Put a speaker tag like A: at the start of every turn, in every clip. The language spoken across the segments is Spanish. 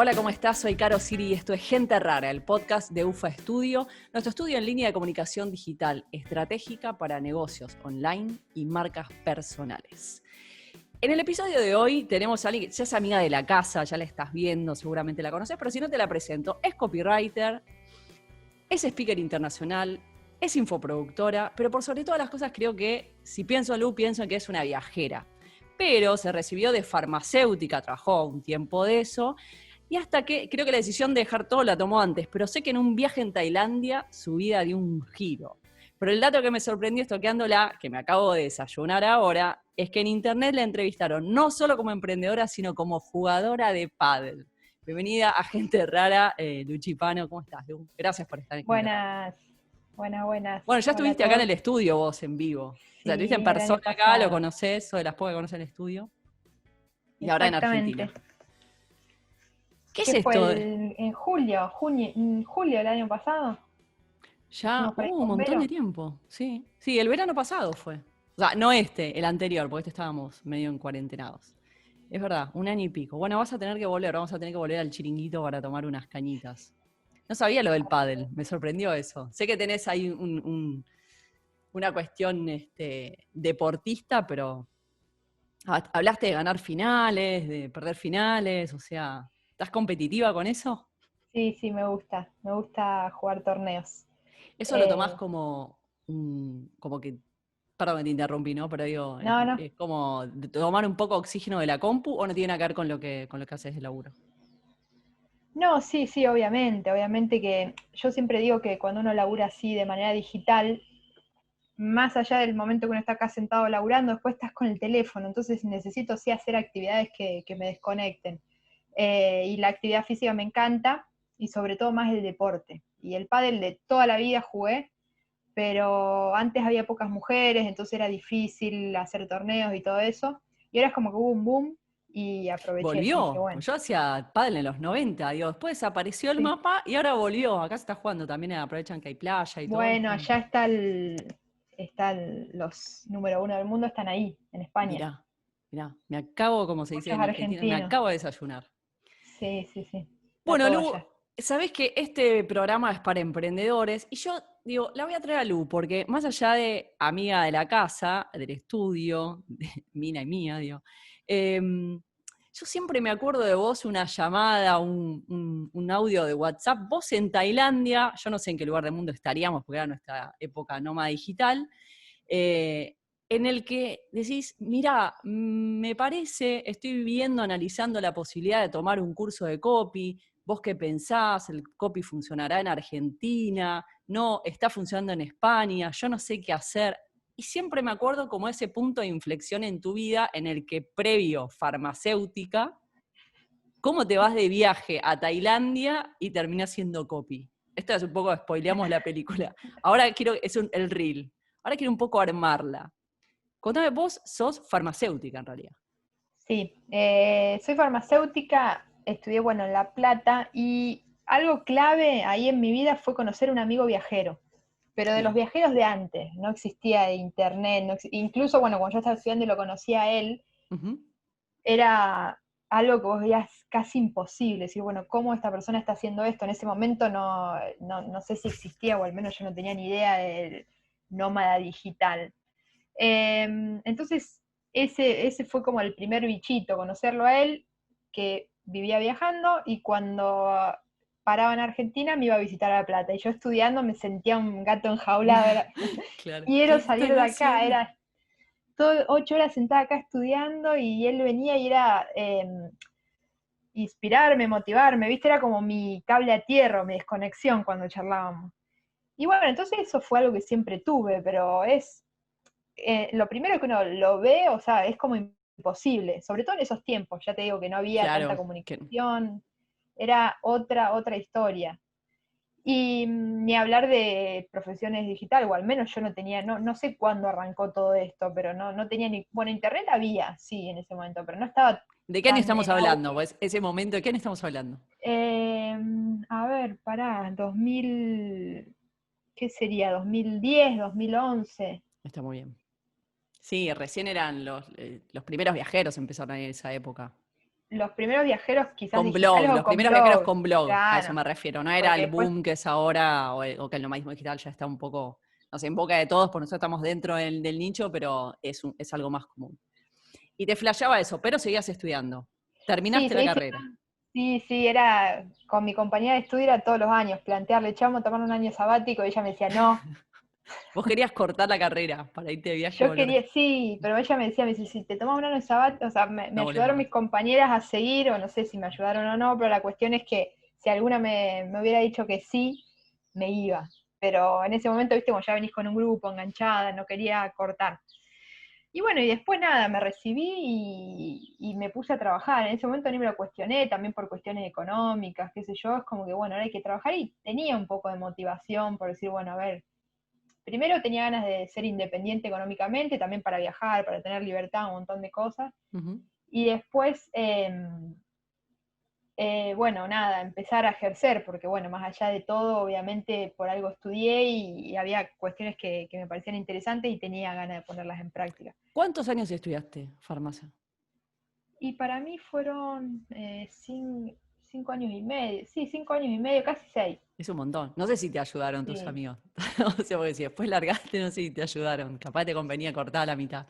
A: Hola, ¿cómo estás? Soy Caro Siri y esto es Gente Rara, el podcast de UFA Estudio, nuestro estudio en línea de comunicación digital estratégica para negocios online y marcas personales. En el episodio de hoy tenemos a alguien que ya es amiga de la casa, ya la estás viendo, seguramente la conoces, pero si no te la presento, es copywriter, es speaker internacional, es infoproductora, pero por sobre todas las cosas creo que, si pienso en Lu, pienso en que es una viajera. Pero se recibió de farmacéutica, trabajó un tiempo de eso, y hasta que creo que la decisión de dejar todo la tomó antes, pero sé que en un viaje en Tailandia su vida dio un giro. Pero el dato que me sorprendió estoqueándola, que me acabo de desayunar ahora, es que en internet la entrevistaron no solo como emprendedora, sino como jugadora de pádel. Bienvenida a Gente Rara, Luchi Pano, ¿cómo estás, Lu? Gracias por estar en Gente Rara.
B: Buenas.
A: Bueno, ya
B: Hola a
A: estuviste acá en
B: todos.
A: el estudio vos, en vivo. O sea, estuviste en
B: Sí, el año
A: persona acá, lo
B: pasado.
A: conocés, sos de las pocas que conocen el estudio. Y ahora en
B: Exactamente.
A: Argentina. ¿Qué es
B: ¿Qué fue?
A: esto?
B: En julio del año pasado.
A: Ya
B: Hicimos por ahí
A: un montón de
B: bombero.
A: tiempo, sí. Sí, el verano pasado fue. O sea, no el anterior, porque estábamos medio en cuarentenados. Es verdad, un año y pico. Bueno, vamos a tener que volver al chiringuito para tomar unas cañitas. No sabía lo del pádel, me sorprendió eso. Sé que tenés ahí una cuestión deportista, pero hablaste de ganar finales, de perder finales, o sea, ¿estás competitiva con eso?
B: Sí, me gusta. Me gusta jugar torneos.
A: ¿Eso lo tomás
B: Eh,
A: como, como que, perdón que te interrumpí, ¿no? Pero digo,
B: no.
A: es como de tomar un poco de oxígeno de la compu o no tiene nada que ver con lo que haces de laburo?
B: No, sí, obviamente. Obviamente que yo siempre digo que cuando uno labura así de manera digital, más allá del momento que uno está acá sentado laburando, después estás con el teléfono, entonces necesito sí hacer actividades que me desconecten. Y la actividad física me encanta, y sobre todo más el deporte. Y el pádel de toda la vida jugué, pero antes había pocas mujeres, entonces era difícil hacer torneos y todo eso. Y ahora es como que hubo un boom y aproveché. Dije,
A: Volvió,
B: bueno,
A: pues yo hacía pádel en los 90, digo, después desapareció el
B: sí.
A: mapa y ahora volvió. Acá se está jugando también, aprovechan que hay playa y todo,
B: Bueno,
A: ¿viste?
B: allá los número uno del mundo están ahí, en España.
A: Mirá, me acabo, como se dice
B: Muchos
A: en Argentina, me
B: argentinos.
A: acabo de desayunar.
B: Sí. Está
A: Bueno,
B: todo
A: Lu,
B: allá.
A: sabés que este programa es para emprendedores y yo digo, la voy a traer a Lu porque más allá de amiga de la casa, del estudio, de Mina y mía, digo, yo siempre me acuerdo de vos, una llamada, un audio de WhatsApp, vos en Tailandia, yo no sé en qué lugar del mundo estaríamos porque era nuestra época nómada digital, eh, en el que decís, mira, me parece, estoy viendo, analizando la posibilidad de tomar un curso de copy. ¿Vos qué pensás? ¿El copy funcionará en Argentina? ¿No? ¿Está funcionando en España? Yo no sé qué hacer. Y siempre me acuerdo como ese punto de inflexión en tu vida en el que previo farmacéutica, ¿cómo te vas de viaje a Tailandia y terminás siendo copy? Esto es un poco, spoileamos la película. Ahora quiero, el reel. Ahora quiero un poco armarla. Contame, vos sos farmacéutica en realidad.
B: Sí, soy farmacéutica, estudié, bueno, en La Plata, y algo clave ahí en mi vida fue conocer un amigo viajero, pero de los
A: Bien.
B: viajeros de antes, no existía internet, incluso, bueno, cuando yo estaba estudiando y lo conocí a él,
A: Uh-huh.
B: era algo que vos veías casi imposible, decir, bueno, ¿cómo esta persona está haciendo esto? En ese momento no sé si existía, o al menos yo no tenía ni idea del nómada digital. Entonces, ese fue como el primer bichito, conocerlo a él, que vivía viajando, y cuando paraba en Argentina me iba a visitar a La Plata. Y yo estudiando me sentía un gato enjaulado.
A: Claro.
B: Quiero
A: ¿Qué
B: salir
A: estoy
B: de acá.
A: haciendo?
B: Era todo 8 horas sentada acá estudiando, y él venía y era inspirarme, motivarme, ¿viste? Era como mi cable a tierra, mi desconexión cuando charlábamos. Y bueno, entonces eso fue algo que siempre tuve, pero lo primero que uno lo ve, o sea, es como imposible, sobre todo en esos tiempos, ya te digo que no había tanta
A: Claro, que
B: comunicación, era otra historia. Y ni hablar de profesiones digitales, o al menos yo no tenía, no sé cuándo arrancó todo esto, pero no tenía ni, bueno, internet había, sí, en ese momento, pero no estaba
A: ¿de qué año
B: tan
A: estamos
B: en
A: hablando?
B: auge.
A: Pues ese momento, ¿de qué año estamos hablando?
B: Eh, a ver, pará, 2000, ¿qué sería? 2010, 2011.
A: Está muy bien. Sí, recién eran los primeros viajeros empezaron ahí en esa época.
B: los primeros viajeros quizás
A: Con blog,
B: digitales o
A: los
B: con
A: primeros viajeros
B: blog,
A: con blog, a eso
B: claro,
A: me refiero. No era
B: porque
A: el
B: después,
A: boom que es ahora, o que el nomadismo digital ya está un poco, no sé, en boca de todos, porque nosotros estamos dentro del nicho, pero es algo más común. Y te flasheaba eso, pero seguías estudiando.
B: sí,
A: Terminaste la
B: seguí
A: carrera.
B: estudiando. Sí, sí, era con mi compañera de estudio era todos los años, plantearle, chamo, tomar un año sabático, y ella me decía, no,
A: Vos querías cortar la carrera para irte de viaje y
B: yo quería,
A: volverte.
B: sí, pero ella me dice, si te tomas un año sabático, o sea, me
A: No volvés
B: ayudaron
A: más.
B: mis compañeras a seguir, o no sé si me ayudaron o no, pero la cuestión es que si alguna me hubiera dicho que sí, me iba. Pero en ese momento, viste, como ya venís con un grupo, enganchada, no quería cortar. Y bueno, y después nada, me recibí y me puse a trabajar. En ese momento ni me lo cuestioné, también por cuestiones económicas, qué sé yo, es como que bueno, ahora hay que trabajar y tenía un poco de motivación por decir, bueno, a ver, primero tenía ganas de ser independiente económicamente, también para viajar, para tener libertad, un montón de cosas.
A: Ujú.
B: Y después, bueno, nada, empezar a ejercer, porque bueno, más allá de todo, obviamente por algo estudié y había cuestiones que me parecían interesantes y tenía ganas de ponerlas en práctica.
A: ¿Cuántos años estudiaste farmacia?
B: Y para mí fueron 5 años y medio, sí, 5 años y medio, casi 6.
A: Es un montón. No sé si te ayudaron tus
B: Sí.
A: amigos. O sea, porque si después largaste, no sé si te ayudaron. Capaz te convenía cortar a la mitad.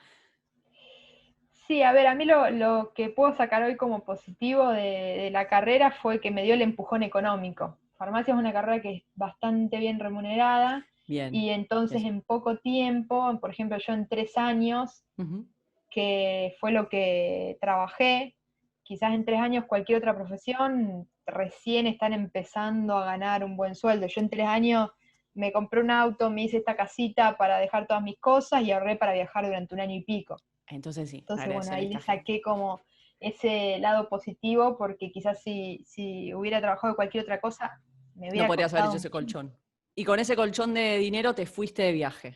B: Sí, a ver, a mí lo que puedo sacar hoy como positivo de la carrera fue que me dio el empujón económico. Farmacia es una carrera que es bastante bien remunerada
A: Bien.
B: y entonces
A: Eso.
B: en poco tiempo, por ejemplo, yo en 3 años,
A: Ujú.
B: que fue lo que trabajé, quizás en 3 años cualquier otra profesión recién están empezando a ganar un buen sueldo. Yo en 3 años me compré un auto, me hice esta casita para dejar todas mis cosas y ahorré para viajar durante un año y pico.
A: Entonces sí,
B: Entonces, bueno,
A: agradecerle a
B: ahí le
A: esta gente.
B: saqué como ese lado positivo, porque quizás si hubiera trabajado de cualquier otra cosa, me
A: No
B: hubiera
A: podrías haber hecho
B: costado
A: ese
B: muchísimo.
A: colchón. Y con ese colchón de dinero te fuiste de viaje.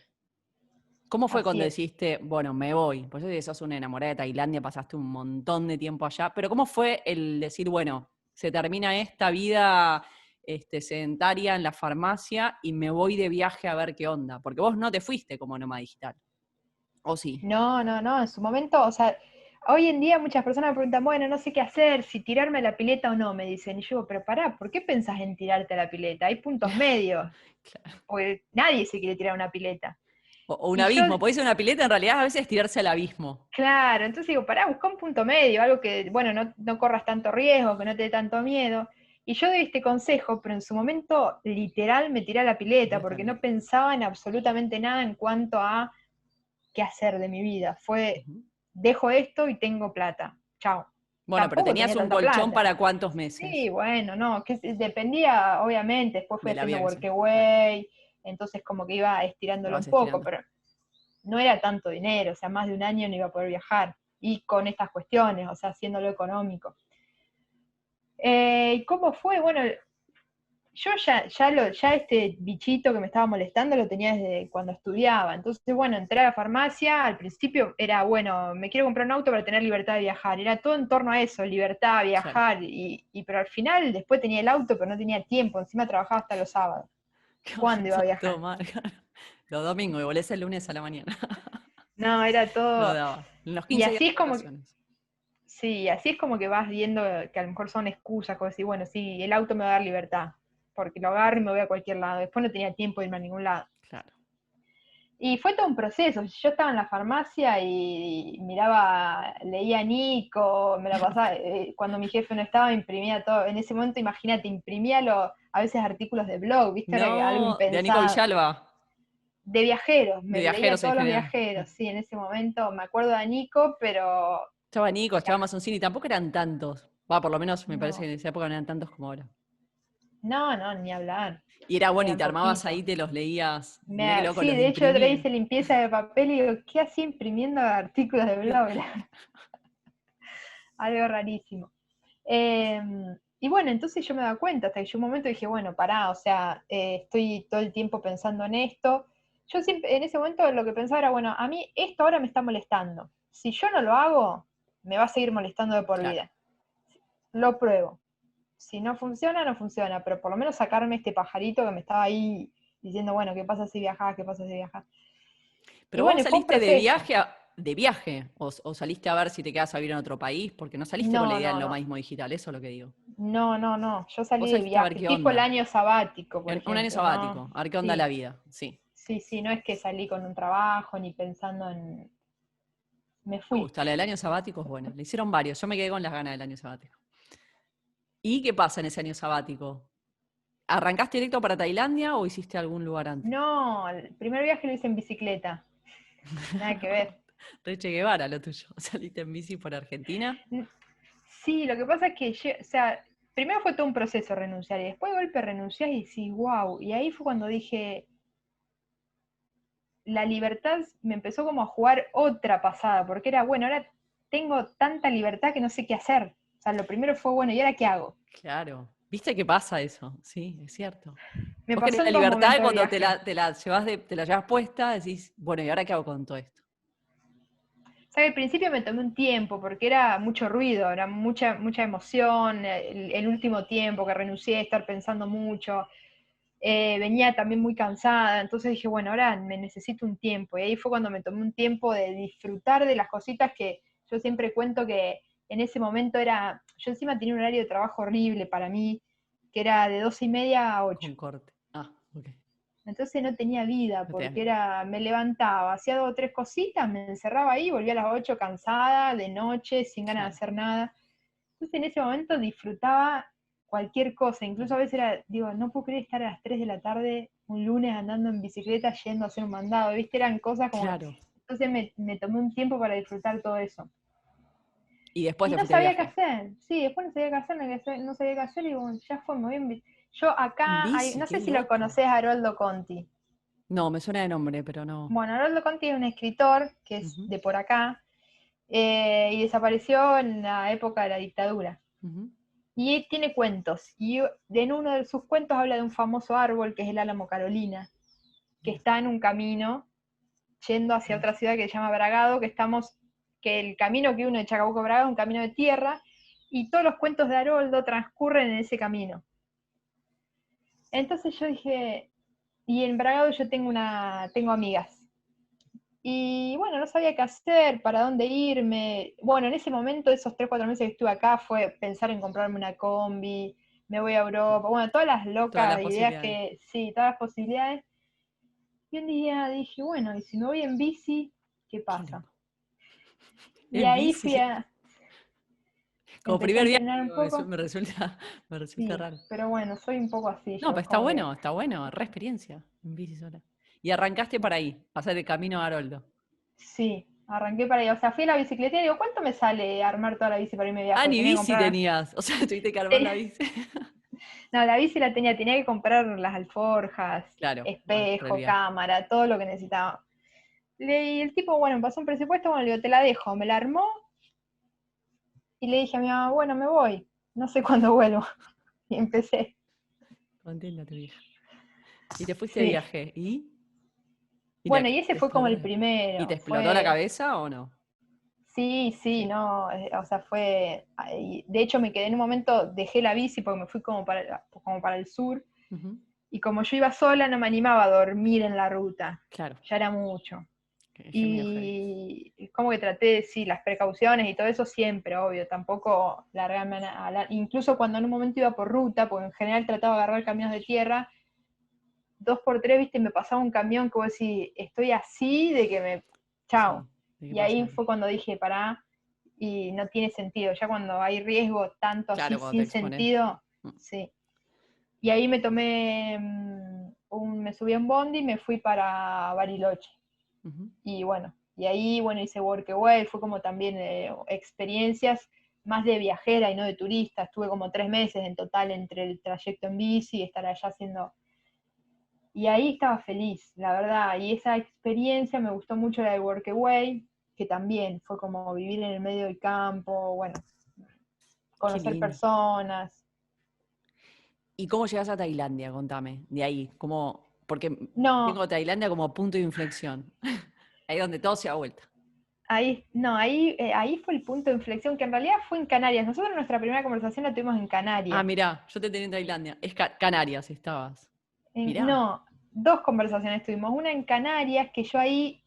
A: ¿Cómo fue
B: Así
A: cuando
B: es.
A: dijiste, bueno, me voy? Pues yo sé que sos una enamorada de Tailandia, pasaste un montón de tiempo allá, pero ¿cómo fue el decir, bueno, se termina esta vida sedentaria en la farmacia y me voy de viaje a ver qué onda? Porque vos no te fuiste como nómada digital, ¿o sí?
B: No, no, no, en su momento, o sea, hoy en día muchas personas me preguntan, bueno, no sé qué hacer, si tirarme a la pileta o no, me dicen. Y yo digo, pero pará, ¿por qué pensás en tirarte a la pileta? Hay puntos medios,
A: Claro.
B: porque nadie se quiere tirar a una pileta.
A: O un
B: Y yo,
A: abismo, podés ser una pileta, en realidad a veces es tirarse al abismo.
B: claro, entonces digo, pará, busca un punto medio, algo que, bueno, no corras tanto riesgo, que no te dé tanto miedo. Y yo doy este consejo, pero en su momento literal me tiré a la pileta,
A: Tiraste
B: porque
A: al-
B: no pensaba en absolutamente nada en cuanto a qué hacer de mi vida. Fue,
A: Ujú.
B: dejo esto y tengo plata. Chao.
A: Bueno, pero
B: Tampoco
A: tenías
B: tenía
A: un
B: tanta
A: colchón
B: plata.
A: para cuántos meses
B: Sí, bueno, no, dependía, obviamente, después fui
A: de la
B: haciendo
A: vida que sea. Claro,
B: workaway, entonces como que iba
A: lo
B: estirándolo un
A: vas
B: poco,
A: estirando.
B: pero no era tanto dinero, o sea, más de un año no iba a poder viajar, y con estas cuestiones, o sea, haciéndolo económico. ¿Y cómo fue? Bueno, yo ya este bichito que me estaba molestando lo tenía desde cuando estudiaba. Entonces, bueno, entré a la farmacia, al principio era, bueno, me quiero comprar un auto para tener libertad de viajar. Era todo en torno a eso, libertad,
A: Claro.
B: viajar. Pero al final, después tenía el auto, pero no tenía tiempo. Encima trabajaba hasta los sábados. ¿Cuándo iba a
A: Todo
B: viajar?
A: mal. Los domingos, y volvés el lunes a la mañana.
B: No, era
A: No
B: todo.
A: daba. En los
B: Y
A: 15 días
B: así
A: de
B: es como,
A: vacaciones.
B: sí, así es como que vas viendo que a lo mejor son excusas, como decir, bueno, sí, el auto me va a dar libertad, porque lo agarro y me voy a cualquier lado. Después no tenía tiempo de irme a ningún lado.
A: Claro.
B: Y fue todo un proceso. Yo estaba en la farmacia y miraba, leía Nico, me la pasaba, cuando mi jefe no estaba, imprimía todo. En ese momento, imagínate, imprimía a veces artículos de blog, viste, era algo
A: No, de Nico
B: impensado.
A: Villalba,
B: De viajeros,
A: de
B: me leía
A: viajeros en
B: todos los
A: general.
B: viajeros, sí, en ese momento me acuerdo de Nico, pero
A: Estaba Nico,
B: ya,
A: estaba Masoncini, tampoco eran tantos. Va, por lo menos me parece
B: no,
A: que en esa época no eran tantos como ahora.
B: no, no, ni hablar,
A: Y era bueno, y
B: eran
A: te armabas ahí,
B: poquitos.
A: te los leías. Mirá qué loco,
B: Sí,
A: los de
B: de hecho, otra vez
A: imprimir.
B: hice limpieza de papel y digo, ¿qué hacía imprimiendo artículos de blog? Algo rarísimo. Eh, y bueno, entonces yo me daba cuenta, hasta que yo un momento dije, bueno, pará, o sea, estoy todo el tiempo pensando en esto. Yo siempre, en ese momento lo que pensaba era, bueno, a mí esto ahora me está molestando. Si yo no lo hago, me va a seguir molestando de por
A: Claro.
B: vida. Lo pruebo. Si no funciona, no funciona, pero por lo menos sacarme este pajarito que me estaba ahí diciendo, bueno, ¿qué pasa si viajas? ¿Qué pasa si viajas? Y
A: Pero
B: bueno,
A: vos
B: y fue un
A: saliste de
B: proceso.
A: viaje de viaje, o saliste a ver si te quedas a vivir en otro país, porque no saliste con la
B: No,
A: idea
B: no,
A: del
B: no.
A: nomadismo digital, eso es lo que digo.
B: No, no, no. Yo
A: Vos
B: salí de
A: saliste a ver
B: viaje,
A: qué
B: tipo el
A: onda.
B: año sabático, por
A: Un año
B: ejemplo, ¿no?
A: sabático, a ver qué onda la
B: Sí,
A: vida, sí.
B: sí, sí, no es que salí con un trabajo ni pensando en... Me
A: Me
B: fui.
A: gusta, la del año sabático es buena. Le hicieron varios, yo me quedé con las ganas del año sabático. ¿Y qué pasa en ese año sabático? ¿Arrancaste directo para Tailandia o hiciste algún lugar antes?
B: No, el primer viaje lo hice en bicicleta. Nada que ver.
A: Re Che Guevara lo tuyo. ¿Saliste en bici por Argentina?
B: Sí, lo que pasa es que, o sea, primero fue todo un proceso renunciar y después de golpe renunciás y decís, wow. Y ahí fue cuando dije, la libertad me empezó como a jugar otra pasada, porque era, bueno, ahora tengo tanta libertad que no sé qué hacer. O sea, lo primero fue, bueno, ¿y ahora qué hago?
A: Claro. ¿Viste qué pasa eso? Sí, es cierto.
B: Me
A: Vos
B: pasó
A: querés la
B: en dos
A: libertad y
B: momentos de
A: cuando
B: viaje.
A: te la llevas puesta, decís, bueno, ¿y ahora qué hago con todo esto?
B: O sea, al principio me tomé un tiempo porque era mucho ruido, era mucha, mucha emoción, el último tiempo que renuncié a estar pensando mucho, venía también muy cansada, entonces dije, bueno, ahora me necesito un tiempo, y ahí fue cuando me tomé un tiempo de disfrutar de las cositas que yo siempre cuento que en ese momento era, yo encima tenía un horario de trabajo horrible para mí, que era de 12:30 a 8.
A: Con corte. Ah, ok.
B: Entonces no tenía vida,
A: No te das
B: porque
A: vida.
B: era, me levantaba, hacía 2 o 3 cositas, me encerraba ahí, volvía a las 8 cansada, de noche, sin ganas de
A: Claro.
B: hacer nada. Entonces en ese momento disfrutaba cualquier cosa, incluso a veces era, digo, no puedo creer estar a las 3 de la tarde un lunes andando en bicicleta yendo a hacer un mandado, ¿viste? Eran cosas como que...
A: Claro.
B: Entonces me tomé un tiempo para disfrutar todo eso.
A: Y después
B: Y
A: te
B: no
A: fuiste de
B: sabía qué
A: viaje.
B: hacer, sí, después no sabía qué hacer, no sabía qué hacer, y bueno, ya fue, me voy en Yo
A: En
B: acá, hay,
A: bici,
B: no
A: qué
B: sé si lo
A: loco.
B: conoces a Haroldo Conti.
A: No, me suena de nombre, pero no.
B: Bueno, Haroldo Conti es un escritor que es
A: Ujú,
B: de por acá y desapareció en la época de la dictadura.
A: ujú.
B: Y él tiene cuentos, y en uno de sus cuentos habla de un famoso árbol que es el álamo Carolina, que
A: Mira,
B: está en un camino yendo hacia otra ciudad que se llama Bragado, que el camino que uno de Chacabuco a Bragado es un camino de tierra, y todos los cuentos de Haroldo transcurren en ese camino. Entonces yo dije, y en Bragado yo tengo amigas. Y bueno, no sabía qué hacer, para dónde irme. Bueno, en ese momento, esos 3 o 4 meses que estuve acá, fue pensar en comprarme una combi, me voy a Europa, bueno, todas las
A: todas
B: locas
A: las
B: ideas
A: posibilidades.
B: que, sí, todas las posibilidades. Y un día dije, bueno, y si me voy en bici, ¿qué
A: Qué
B: pasa?
A: loco.
B: Y
A: En
B: ahí fui
A: bici.
B: a,
A: Como
B: empecé a
A: primer viaje,
B: entrenar un
A: digo,
B: poco,
A: me resulta
B: sí,
A: raro.
B: pero bueno, soy un poco así,
A: No,
B: yo
A: pero
B: es como que,
A: está bueno, re experiencia en bici sola. Y arrancaste para ahí, hacer el camino a Haroldo.
B: sí, arranqué para allá. O sea, fui a la bicicleta y digo, ¿cuánto me sale armar toda la bici para irme de
A: Ah,
B: viaje?
A: ni
B: Tenía que
A: bici
B: comprar.
A: tenías. O sea, tuviste que armar la bici.
B: No, la bici la tenía que comprar las alforjas,
A: Claro, no, para el
B: espejo,
A: viaje.
B: cámara, todo lo que necesitaba. Y el tipo, bueno, me pasó un presupuesto, bueno, le digo, te la dejo, me la armó y le dije a mi mamá, bueno, me voy, no sé cuándo vuelvo. Y empecé,
A: Contenta tu vieja. Y te fuiste de
B: sí.
A: viaje. ¿Y?
B: Bueno, y ese
A: Te
B: fue como
A: explotó
B: el
A: ¿Y te
B: primero,
A: explotó la
B: fue,
A: cabeza o no?
B: sí, sí,
A: Sí.
B: no, o sea, fue, de hecho me quedé en un momento, dejé la bici porque me fui como para el sur,
A: Ujú.
B: y como yo iba sola no me animaba a dormir en la ruta,
A: Claro,
B: ya era mucho.
A: que es medio heavy.
B: Y como que traté, sí, las precauciones y todo eso siempre, obvio, tampoco largarme incluso cuando en un momento iba por ruta, porque en general trataba de agarrar caminos de tierra, 2 por 3, viste, me pasaba un camión que vos decís, estoy así de que me, chao.
A: Sí, ¿de qué
B: Y
A: pasa
B: ahí
A: ahí?
B: fue cuando dije, pará, y no tiene sentido, ya cuando hay riesgo tanto así
A: Claro, cuando te
B: sin
A: expones.
B: sentido,
A: Mm,
B: sí. Y ahí me tomé, me subí a un bondi y me fui para Bariloche.
A: ujú.
B: Y bueno, y ahí, bueno, hice Workaway, fue como también experiencias más de viajera y no de turista. Estuve como 3 meses en total entre el trayecto en bici y estar allá haciendo... Y ahí estaba feliz, la verdad. Y esa experiencia me gustó mucho la de Workaway, que también fue como vivir en el medio del campo, bueno,
A: Qué
B: conocer
A: lindo.
B: personas.
A: ¿Y cómo llegas a Tailandia? Contame, de ahí, ¿cómo? Porque
B: No,
A: tengo Tailandia como punto de inflexión, ahí donde todo se da vuelta.
B: ahí, no, ahí fue el punto de inflexión, que en realidad fue en Canarias. Nosotros nuestra primera conversación la tuvimos en
A: Ah,
B: Canarias.
A: mirá, yo te tenía en Tailandia. Es Canarias estabas. Mirá.
B: No, 2 conversaciones tuvimos. Una en Canarias, que yo ahí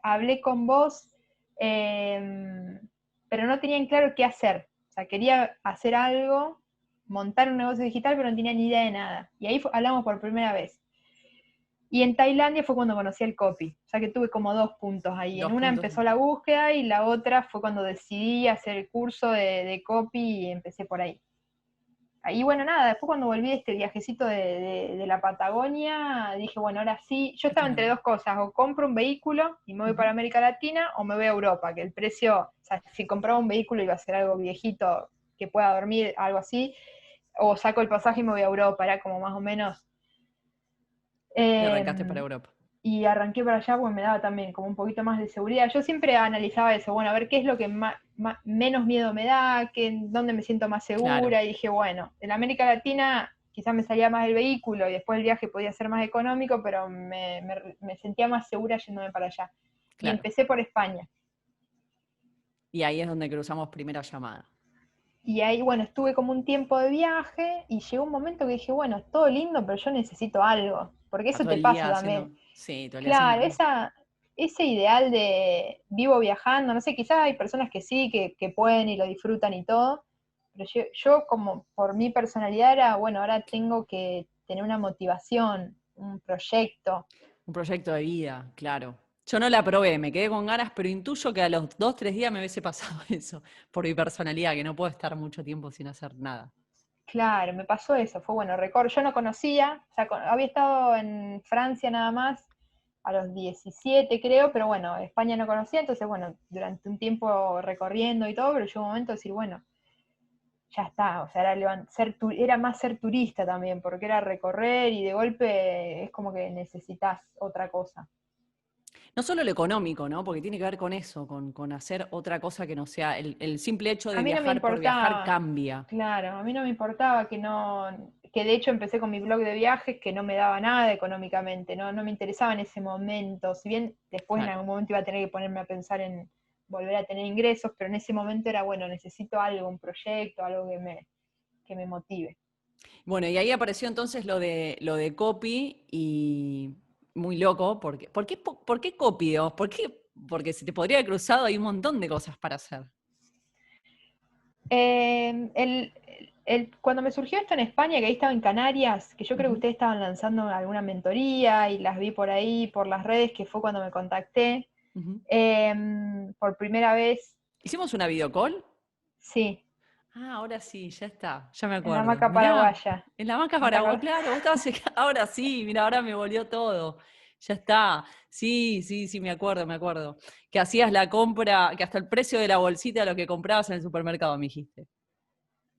B: hablé con vos pero no tenían claro qué hacer. O sea, quería hacer algo, montar un negocio digital, pero no tenía ni idea de nada. Y ahí hablamos por primera vez. Y en Tailandia fue cuando conocí el copy. O sea que tuve como 2 puntos ahí. En
A: Dos
B: una
A: puntos.
B: empezó la búsqueda y la otra fue cuando decidí hacer el curso de copy y empecé por ahí. Y bueno, nada, después cuando volví de este viajecito de la Patagonia, dije, bueno, ahora sí, yo estaba entre
A: Claro.
B: dos cosas, o compro un vehículo y me voy para América Latina, o me voy a Europa, que el precio, o sea, si compraba un vehículo iba a ser algo viejito, que pueda dormir, algo así, o saco el pasaje y me voy a Europa, era como más o menos.
A: Y
B: Eh,
A: arrancaste para Europa.
B: y arranqué para allá porque me daba también como un poquito más de seguridad. Yo siempre analizaba eso, bueno, a ver qué es lo que menos miedo me da, dónde me siento más
A: Claro,
B: segura, y dije, bueno, en América Latina quizás me salía más el vehículo y después el viaje podía ser más económico, pero me sentía más segura yéndome para allá. Y
A: claro.
B: empecé por España.
A: Y ahí es donde cruzamos primera llamada.
B: Y ahí, bueno, estuve como un tiempo de viaje y llegó un momento que dije, bueno, es todo lindo, pero yo necesito algo, porque
A: Está
B: eso
A: todo
B: te
A: el
B: pasa
A: día
B: también.
A: haciendo, sí, todo el día haciendo lo
B: Claro,
A: mismo.
B: ese ideal de vivo viajando, no sé, quizás hay personas que sí, que pueden y lo disfrutan y todo, pero yo como por mi personalidad era, bueno, ahora tengo que tener una motivación, un proyecto.
A: Un proyecto de vida, claro. Yo no la probé, me quedé con ganas, pero intuyo que a los 2, 3 días me hubiese pasado eso, por mi personalidad, que no puedo estar mucho tiempo sin hacer nada.
B: Claro, me pasó eso, fue bueno, yo no conocía, o sea, había estado en Francia nada más a los 17 creo, pero bueno, España no conocía, entonces bueno, durante un tiempo recorriendo y todo, pero llegó un momento de decir, bueno, ya está, o sea, era más ser turista también, porque era recorrer y de golpe es como que necesitas otra cosa.
A: No solo lo económico, ¿no? Porque tiene que ver con eso, con hacer otra cosa que no sea el simple hecho
B: A
A: de
B: mí no me
A: viajar por viajar
B: importaba,
A: cambia.
B: claro, a mí no me importaba que de hecho empecé con mi blog de viajes, que no me daba nada económicamente, no me interesaba en ese momento, si bien después en
A: Claro.
B: algún momento iba a tener que ponerme a pensar en volver a tener ingresos, pero en ese momento era, bueno, necesito algo, un proyecto, algo que me motive.
A: Bueno, y ahí apareció entonces lo de copy y muy loco, porque, ¿por qué copy? Digamos? Porque si te podría haber cruzado hay un montón de cosas para hacer.
B: Cuando me surgió esto en España, que ahí estaba en Canarias, que yo creo que
A: Ujú,
B: ustedes estaban lanzando alguna mentoría y las vi por ahí, por las redes, que fue cuando me contacté,
A: ujú.
B: por primera vez,
A: ¿Hicimos una videocall?
B: sí,
A: Ah, ahora sí, ya está, ya me
B: en la
A: acuerdo.
B: hamaca
A: Mirá,
B: paraguaya.
A: en la banca
B: ¿No te
A: Paraguay,
B: acordás?
A: claro, vos estabas, ahora sí, mira, ahora me volvió todo. Ya está. Sí, sí, sí, me acuerdo, me acuerdo. Que hacías la compra, que hasta el precio de la bolsita de lo que comprabas en el supermercado, me dijiste.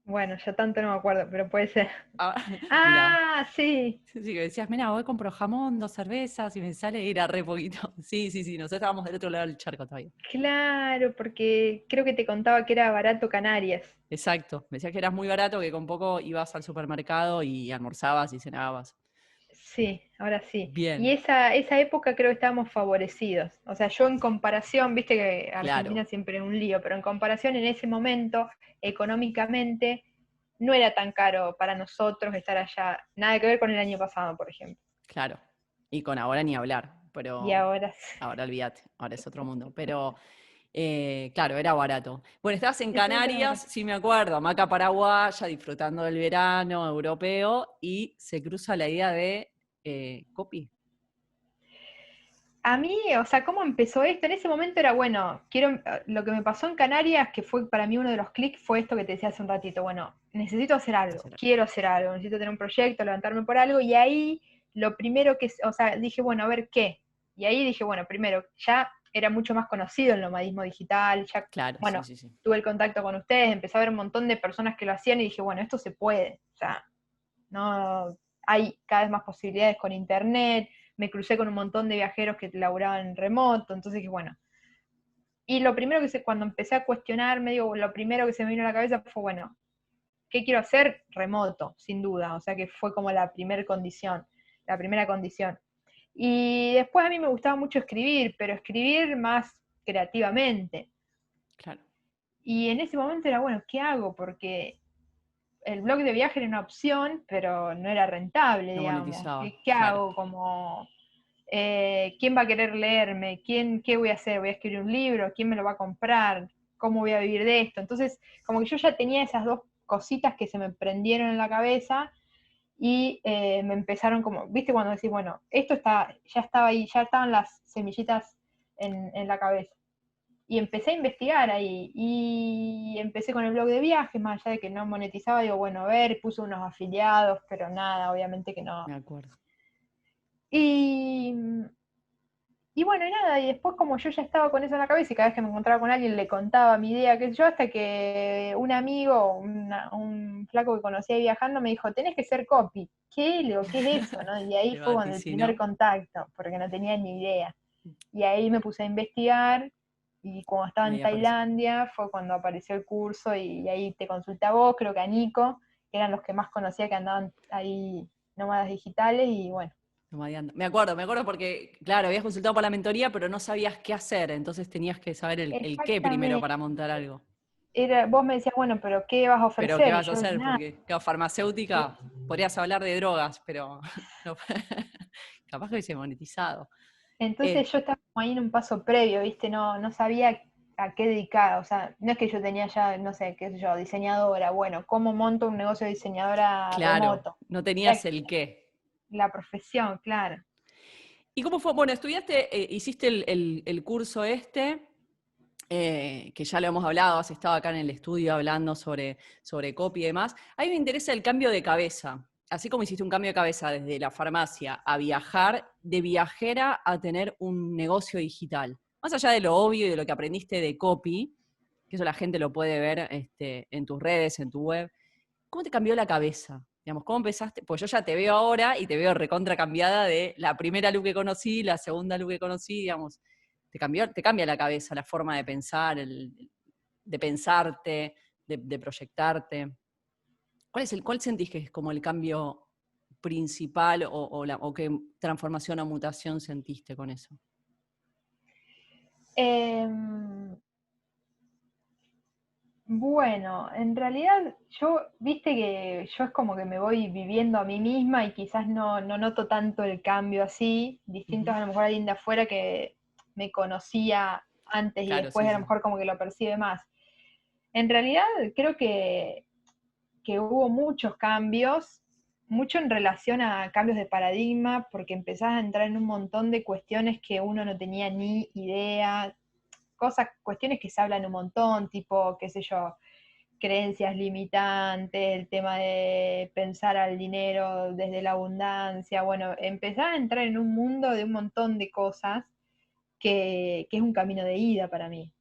B: Bueno, yo tanto no me acuerdo, pero puede ser.
A: Ah, mira,
B: Ah, sí,
A: sí, sí, que decías, mira, hoy compro jamón, 2 cervezas y me sale ir a re poquito. Sí, sí, sí, nosotros estábamos del otro lado del charco todavía.
B: claro, porque creo que te contaba que era barato Canarias.
A: Exacto, me decías que eras muy barato, que con poco ibas al supermercado y almorzabas y cenabas.
B: Sí, ahora sí. Y
A: Bien,
B: esa época creo que estábamos favorecidos. O sea, yo en comparación, viste que
A: claro,
B: Argentina siempre es un lío, pero en comparación en ese momento, económicamente, no era tan caro para nosotros estar allá. Nada que ver con el año pasado, por ejemplo.
A: claro. Y con ahora ni hablar,
B: Y
A: pero
B: ahora
A: ahora olvídate, ahora es otro mundo. Pero claro, era barato. Bueno, estabas en
B: ese momento era
A: Canarias,
B: barato.
A: sí me acuerdo, hamaca paraguaya, disfrutando del verano europeo, y se cruza la idea de copy.
B: A mí, o sea, ¿cómo empezó esto? En ese momento era, bueno, lo que me pasó en Canarias, que fue para mí uno de los clics, fue esto que te decía hace un ratito, bueno, necesito
A: Hacer
B: hacer algo, necesito tener un proyecto, levantarme por algo, y ahí lo primero o sea, dije, bueno, a ver qué. Y ahí dije, bueno, primero, ya era mucho más conocido el nomadismo digital, ya,
A: Claro, sí,
B: bueno,
A: sí, sí.
B: tuve el contacto con ustedes, empecé a ver un montón de personas que lo hacían y dije, bueno, esto se puede, o sea, no hay cada vez más posibilidades con internet, me crucé con un montón de viajeros que laburaban remoto, entonces dije, bueno, y lo primero cuando empecé a cuestionarme, digo, lo primero que se me vino a la cabeza fue, bueno, ¿qué quiero hacer? Remoto, sin duda, o sea que fue como la primera condición. Y después a mí me gustaba mucho escribir, pero escribir más creativamente.
A: Claro,
B: Y en ese momento era, bueno, ¿qué hago? Porque el blog de viaje era una opción, pero no era rentable,
A: no
B: digamos.
A: monetizaba,
B: ¿Qué
A: claro.
B: hago? Como ¿Quién va a querer leerme? ¿Qué voy a hacer? ¿Voy a escribir un libro? ¿Quién me lo va a comprar? ¿Cómo voy a vivir de esto? Entonces, como que yo ya tenía esas dos cositas que se me prendieron en la cabeza y me empezaron como, viste cuando decís, bueno, esto ya estaba ahí, ya estaban las semillitas en la cabeza. Y empecé a investigar ahí, y empecé con el blog de viajes, más allá de que no monetizaba, digo, bueno, a ver, puse unos afiliados, pero nada, obviamente que no.
A: Me acuerdo.
B: Y, y bueno, y nada, y después como yo ya estaba con eso en la cabeza y cada vez que me encontraba con alguien le contaba mi idea, qué sé yo, hasta que un amigo, un flaco que conocía ahí viajando me dijo, tenés que ser copy. ¿Qué? Le digo, ¿qué es eso? ¿No? Y ahí fue
A: Debate,
B: cuando el
A: sí,
B: primer
A: ¿no?
B: contacto, porque no tenía ni idea. Y ahí me puse a investigar, y cuando estaba
A: Y
B: en
A: ahí apareció.
B: Tailandia fue cuando apareció el curso, y ahí te consulté a vos, creo que a Nico, que eran los que más conocía que andaban ahí nómadas digitales, y bueno.
A: Nomadiando. Me acuerdo porque, claro, habías consultado por la mentoría, pero no sabías qué hacer, entonces tenías que saber el qué primero
B: Exactamente.
A: para montar algo.
B: Vos me decías, bueno, pero ¿qué vas a
A: Pero, ¿qué
B: ofrecer? Y
A: vas a
B: yo,
A: hacer?
B: nada.
A: Porque, claro, farmacéutica, podrías hablar de drogas, pero no, capaz que hubiese monetizado.
B: Entonces
A: Eh,
B: yo estaba como ahí en un paso previo, ¿viste? No sabía a qué dedicar, o sea, no es que yo tenía ya, no sé, qué sé yo, diseñadora, bueno, ¿cómo monto un negocio de diseñadora
A: claro,
B: remoto?
A: no
B: Era
A: tenías el qué.
B: la profesión, claro.
A: ¿Y cómo fue? Bueno, estudiaste, hiciste el curso este, que ya lo hemos hablado, has estado acá en el estudio hablando sobre copy y demás. A mí me interesa el cambio de cabeza. Así como hiciste un cambio de cabeza desde la farmacia a viajar, de viajera a tener un negocio digital. Más allá de lo obvio y de lo que aprendiste de copy, que eso la gente lo puede ver en tus redes, en tu web. ¿Cómo te cambió la cabeza? Digamos, ¿cómo empezaste? Pues yo ya te veo ahora y te veo recontra cambiada de la primera Lu que conocí, la segunda Lu que conocí, digamos, te cambia la cabeza, la forma de pensar, de pensarte, de proyectarte. ¿Cuál sentís que es como el cambio principal o qué transformación o mutación sentiste con eso?
B: Em, bueno, en realidad yo, viste que yo es como que me voy viviendo a mí misma y quizás no noto tanto el cambio así, distinto
A: Ujú.
B: a lo mejor alguien de afuera que me conocía antes y
A: Claro,
B: después
A: sí,
B: a lo
A: sí.
B: mejor como que lo percibe más. En realidad creo que hubo muchos cambios, mucho en relación a cambios de paradigma, porque empezás a entrar en un montón de cuestiones que uno no tenía ni idea, cuestiones que se hablan un montón, tipo, qué sé yo, creencias limitantes, el tema de pensar al dinero desde la abundancia, bueno, empezás a entrar en un mundo de un montón de cosas que es un camino de ida para mí.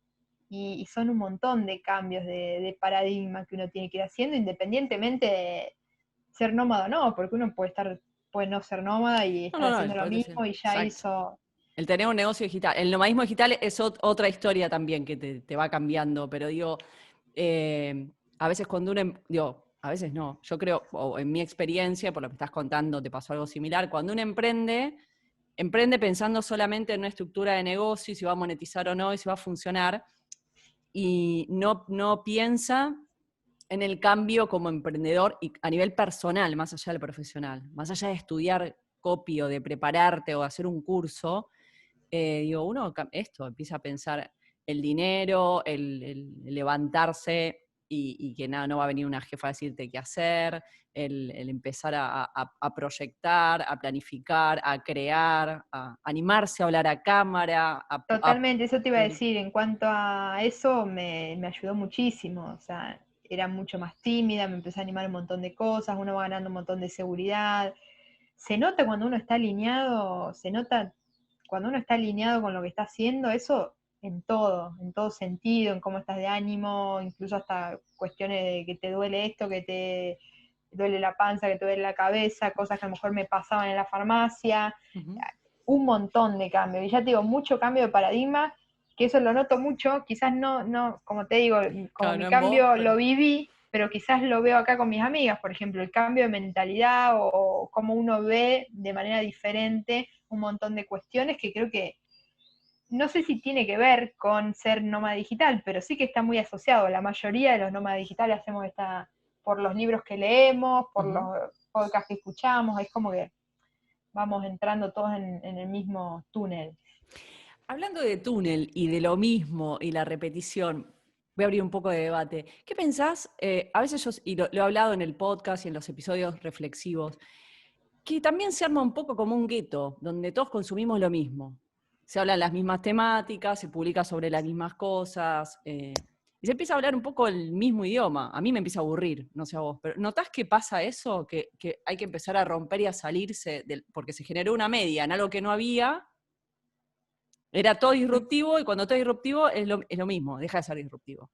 B: Y son un montón de cambios de paradigma que uno tiene que ir haciendo, independientemente de ser nómada o no, porque uno puede no ser nómada y
A: No,
B: estar
A: no, no,
B: haciendo lo
A: puede crecer.
B: mismo y ya
A: Exacto.
B: hizo.
A: El tener un negocio digital. El nomadismo digital es otra historia también que te va cambiando, pero digo, a veces cuando uno, digo, a veces no, yo creo, o en mi experiencia, por lo que estás contando, te pasó algo similar, cuando uno emprende pensando solamente en una estructura de negocio, y si va a monetizar o no, y si va a funcionar, y no piensa en el cambio como emprendedor y a nivel personal, más allá del profesional, más allá de estudiar copy o de prepararte o de hacer un curso, digo, uno esto empieza a pensar el dinero, el levantarse y que nada, no va a venir una jefa a decirte qué hacer, el empezar a proyectar, a planificar, a crear, a animarse a hablar a cámara,
B: Totalmente, eso te iba a
A: publicar.
B: decir, en cuanto a eso me ayudó muchísimo, o sea, era mucho más tímida, me empecé a animar un montón de cosas, uno va ganando un montón de seguridad. Se nota cuando uno está alineado, se nota cuando uno está alineado con lo que está haciendo, eso en todo sentido, en cómo estás de ánimo, incluso hasta cuestiones de que te duele esto, que te duele la panza, que te duele la cabeza, cosas que a lo mejor me pasaban en la farmacia,
A: Ujú.
B: un montón de cambios. Y ya te digo, mucho cambio de paradigma, que eso lo noto mucho, quizás no, como te digo, como
A: Claro, no
B: mi
A: en vos,
B: cambio lo
A: pero
B: viví, pero quizás lo veo acá con mis amigas, por ejemplo, el cambio de mentalidad o cómo uno ve de manera diferente un montón de cuestiones que creo que no sé si tiene que ver con ser nómada digital, pero sí que está muy asociado. La mayoría de los nómadas digitales hacemos esta por los libros que leemos, por
A: ujú.
B: los podcasts que escuchamos, es como que vamos entrando todos en el mismo túnel.
A: Hablando de túnel y de lo mismo y la repetición, voy a abrir un poco de debate. ¿Qué pensás? A veces yo, y lo he hablado en el podcast y en los episodios reflexivos, que también se arma un poco como un gueto, donde todos consumimos lo mismo. Se hablan las mismas temáticas, se publica sobre las mismas cosas, y se empieza a hablar un poco el mismo idioma. A mí me empieza a aburrir, no sé a vos, pero ¿notás que pasa eso? Que hay que empezar a romper y a salirse, porque se generó una media en algo que no había. Era todo disruptivo, y cuando todo es disruptivo es lo mismo, deja de ser disruptivo.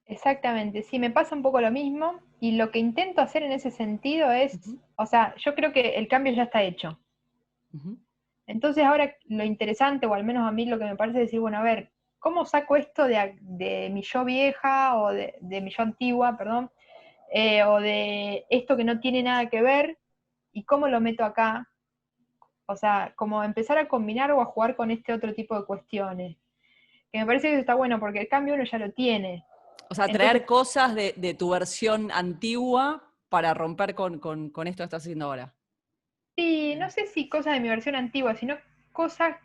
B: Exactamente, sí, me pasa un poco lo mismo y lo que intento hacer en ese sentido es,
A: Ujú,
B: o sea, yo creo que el cambio ya está hecho.
A: ujú,
B: Entonces ahora lo interesante, o al menos a mí lo que me parece es decir, bueno, a ver, ¿cómo saco esto de mi yo vieja o de mi yo antigua, perdón, o de esto que no tiene nada que ver y cómo lo meto acá? O sea, como empezar a combinar o a jugar con este otro tipo de cuestiones. Que me parece que eso está bueno porque el cambio uno ya lo tiene.
A: O sea,
B: Entonces,
A: traer cosas de tu versión antigua para romper con esto que estás haciendo ahora.
B: sí, no sé si cosas de mi versión antigua, sino cosas,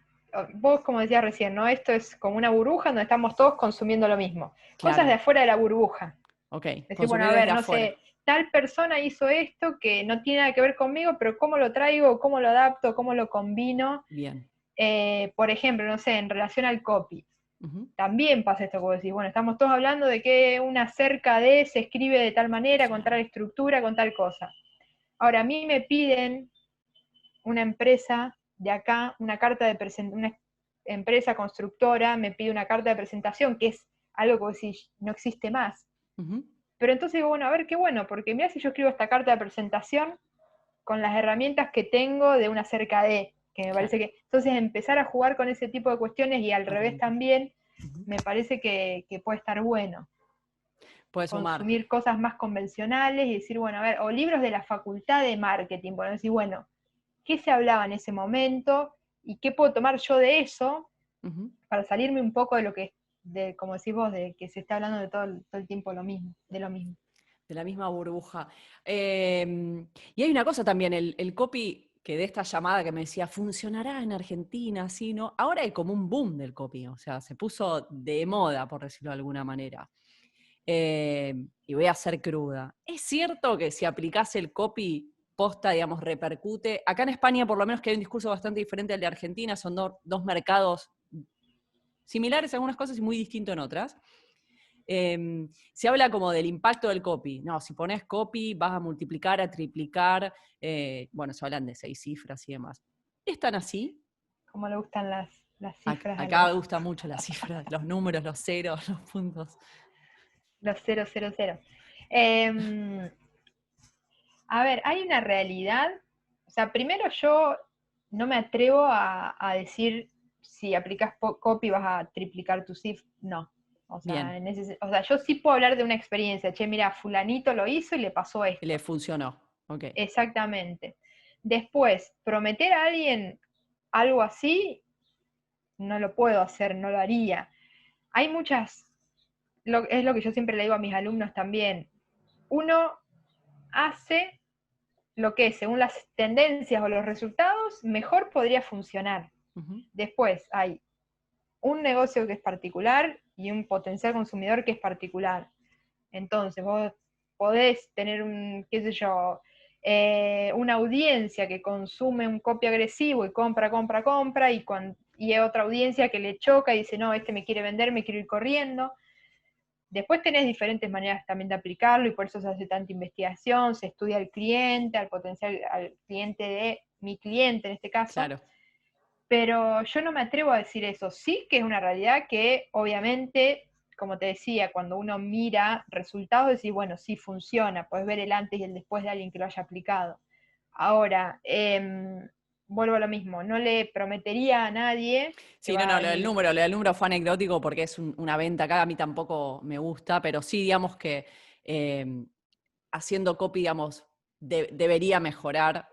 B: vos como decías recién, ¿no? Esto es como una burbuja donde estamos todos consumiendo lo mismo. Cosas de
A: Claro,
B: afuera de la burbuja.
A: ok,
B: Decir, bueno,
A: consumir
B: a
A: desde
B: ver, no
A: afuera.
B: sé, tal persona hizo esto que no tiene nada que ver conmigo, pero ¿cómo lo traigo? ¿Cómo lo adapto? ¿Cómo lo combino?
A: Bien.
B: Por ejemplo, no sé, en relación al copy.
A: Ujú,
B: También pasa esto que vos decís, bueno, estamos todos hablando de que una cerca de se escribe de tal manera, con tal
A: claro.
B: estructura, con tal cosa. Ahora, a mí me piden una empresa de acá, una carta de presentación, una empresa constructora me pide una carta de presentación, que es algo que vos decís, no existe más.
A: Ujú,
B: Pero entonces digo, bueno, a ver qué bueno, porque mira si yo escribo esta carta de presentación con las herramientas que tengo de una cerca de, que me
A: claro,
B: parece que, entonces empezar a jugar con ese tipo de cuestiones y al revés
A: herramienta.
B: también,
A: Ujú.
B: me parece que puede estar bueno.
A: Puede sumar.
B: Consumir cosas más convencionales y decir, bueno, a ver, o libros de la facultad de marketing, por decir, bueno, ¿qué se hablaba en ese momento? ¿Y qué puedo tomar yo de eso
A: Ujú.
B: para salirme un poco de lo que, de, como decís vos, de que se está hablando de todo el tiempo lo mismo, de lo mismo?
A: De la misma burbuja. Y hay una cosa también, el copy que de esta llamada que me decía, ¿funcionará en Argentina? Sí, ¿no? Ahora hay como un boom del copy, o sea, se puso de moda, por decirlo de alguna manera. Y voy a ser cruda. ¿Es cierto que si aplicás el copy, posta, digamos, repercute? Acá en España, por lo menos, que hay un discurso bastante diferente al de Argentina, son dos mercados similares en algunas cosas y muy distintos en otras. Se habla como del impacto del copy. No, si pones copy vas a multiplicar, a triplicar. Bueno, se hablan de 6 cifras y demás. ¿Es tan así?
B: Como le gustan las cifras a
A: Acá
B: los,
A: me gustan mucho las cifras, los números, los ceros, los puntos.
B: los 000. Eh, a ver, hay una realidad, o sea, primero yo no me atrevo a decir si aplicas copy vas a triplicar tu cifra, no. O sea,
A: Bien,
B: o sea, yo sí puedo hablar de una experiencia, che, mira, fulanito lo hizo y le pasó
A: le
B: esto.
A: funcionó. Ok.
B: Exactamente. Después, prometer a alguien algo así, no lo puedo hacer, no lo haría. Hay muchas, es lo que yo siempre le digo a mis alumnos también. Uno hace lo que según las tendencias o los resultados mejor podría funcionar.
A: Ujú.
B: Después hay un negocio que es particular y un potencial consumidor que es particular. Entonces vos podés tener un, qué sé yo, una audiencia que consume un copy agresivo y compra, compra, compra, y hay otra audiencia que le choca y dice, no, este me quiere vender, me quiero ir corriendo. Después tenés diferentes maneras también de aplicarlo y por eso se hace tanta investigación, se estudia al cliente, al potencial, al cliente de mi cliente en este caso,
A: Claro.
B: pero yo no me atrevo a decir eso. Sí que es una realidad que obviamente, como te decía, cuando uno mira resultados, decís, bueno, sí funciona, puedes ver el antes y el después de alguien que lo haya aplicado. Ahora, vuelvo a lo mismo, no le prometería a nadie que
A: Sí, no,
B: va
A: no,
B: a venir.
A: lo del número fue anecdótico porque es una venta acá, a mí tampoco me gusta, pero sí, digamos que eh, haciendo copy, digamos, debería mejorar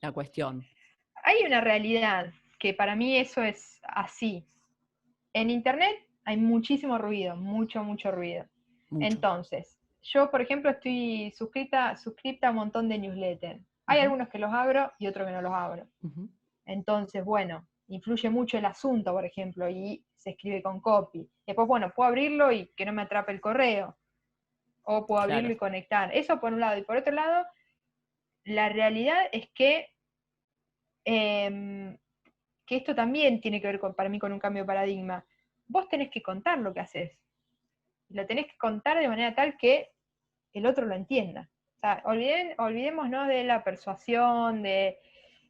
A: la cuestión.
B: Hay una realidad que para mí eso es así. En Internet hay muchísimo ruido, mucho, mucho ruido.
A: Mucho.
B: Entonces, yo, por ejemplo, estoy suscrita a un montón de newsletters. Hay algunos que los abro y otros que no los abro.
A: Ujú.
B: Entonces, bueno, influye mucho el asunto, por ejemplo, y se escribe con copy. Después, bueno, puedo abrirlo y que no me atrape el correo. O puedo abrirlo
A: Claro.
B: y conectar. Eso por un lado. Y por otro lado, la realidad es que esto también tiene que ver para mí con un cambio de paradigma. Vos tenés que contar lo que haces. Lo tenés que contar de manera tal que el otro lo entienda. O sea, olvidémonos de la persuasión, de